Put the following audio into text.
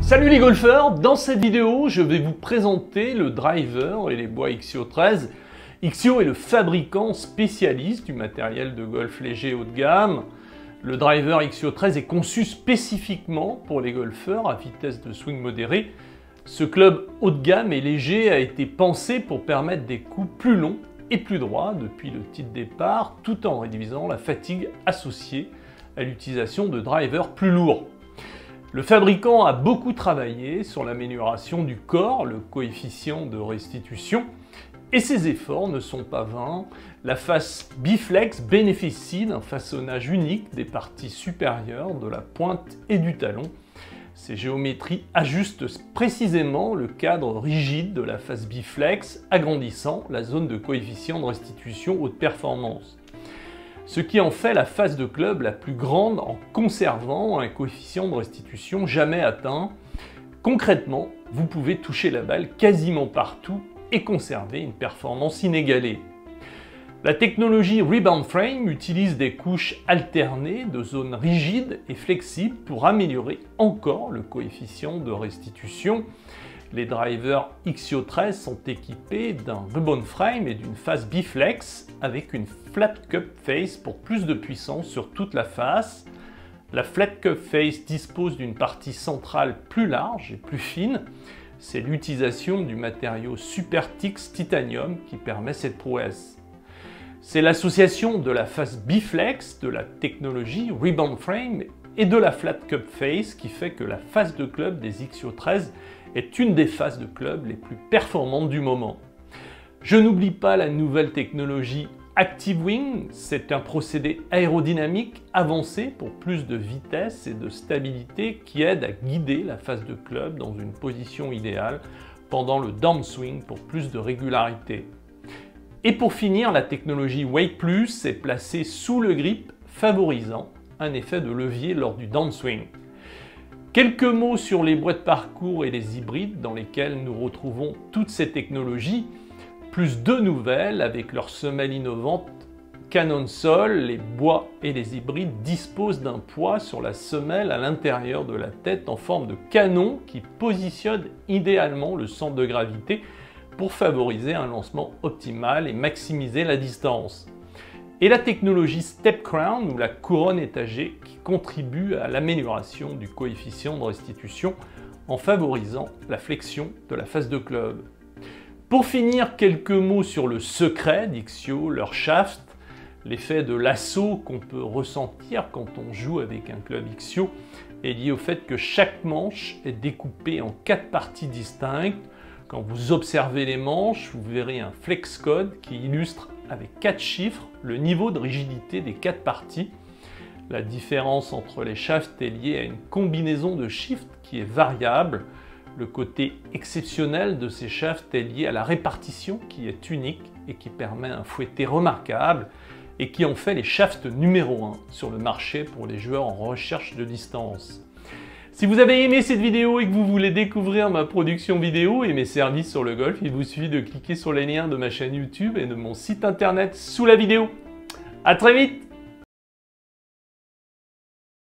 Salut les golfeurs, dans cette vidéo je vais vous présenter le driver et les bois Ixio 13. Ixio est le fabricant spécialiste du matériel de golf léger haut de gamme. Le driver Ixio 13 est conçu spécifiquement pour les golfeurs à vitesse de swing modéré. Ce club haut de gamme et léger a été pensé pour permettre des coups plus longs et plus droits depuis le tee de départ, tout en réduisant la fatigue associée à l'utilisation de drivers plus lourds. Le fabricant a beaucoup travaillé sur l'amélioration du corps, le coefficient de restitution, et ses efforts ne sont pas vains. La face biflex bénéficie d'un façonnage unique des parties supérieures de la pointe et du talon. Ces géométries ajustent précisément le cadre rigide de la face biflex, agrandissant la zone de coefficient de restitution haute performance. Ce qui en fait la face de club la plus grande en conservant un coefficient de restitution jamais atteint. Concrètement, vous pouvez toucher la balle quasiment partout et conserver une performance inégalée. La technologie Rebound Frame utilise des couches alternées de zones rigides et flexibles pour améliorer encore le coefficient de restitution. Les drivers Ixio 13 sont équipés d'un Rebound Frame et d'une face biflex avec une Flat Cup Face pour plus de puissance sur toute la face. La Flat Cup Face dispose d'une partie centrale plus large et plus fine. C'est l'utilisation du matériau SuperTix Titanium qui permet cette prouesse. C'est l'association de la face biflex, de la technologie Rebound Frame et de la Flat Cup Face qui fait que la face de club des Ixio 13 est une des faces de club les plus performantes du moment. Je n'oublie pas la nouvelle technologie Active Wing, c'est un procédé aérodynamique avancé pour plus de vitesse et de stabilité qui aide à guider la face de club dans une position idéale pendant le downswing pour plus de régularité. Et pour finir, la technologie Wake Plus est placée sous le grip, favorisant un effet de levier lors du downswing. Quelques mots sur les bois de parcours et les hybrides dans lesquels nous retrouvons toutes ces technologies, plus deux nouvelles avec leur semelle innovante Canon Sol. Les bois et les hybrides disposent d'un poids sur la semelle à l'intérieur de la tête en forme de canon qui positionne idéalement le centre de gravité pour favoriser un lancement optimal et maximiser la distance. Et la technologie Step Crown ou la couronne étagée qui contribue à l'amélioration du coefficient de restitution en favorisant la flexion de la face de club. Pour finir, quelques mots sur le secret d'Ixio, leur shaft. L'effet de lasso qu'on peut ressentir quand on joue avec un club Ixio est lié au fait que chaque manche est découpée en 4 parties distinctes. Quand vous observez les manches, vous verrez un flex code qui illustre avec 4 chiffres le niveau de rigidité des 4 parties. La différence entre les shafts est liée à une combinaison de shifts qui est variable. Le côté exceptionnel de ces shafts est lié à la répartition qui est unique et qui permet un fouetté remarquable et qui en fait les shafts numéro 1 sur le marché pour les joueurs en recherche de distance. Si vous avez aimé cette vidéo et que vous voulez découvrir ma production vidéo et mes services sur le golf, il vous suffit de cliquer sur les liens de ma chaîne YouTube et de mon site internet sous la vidéo. À très vite!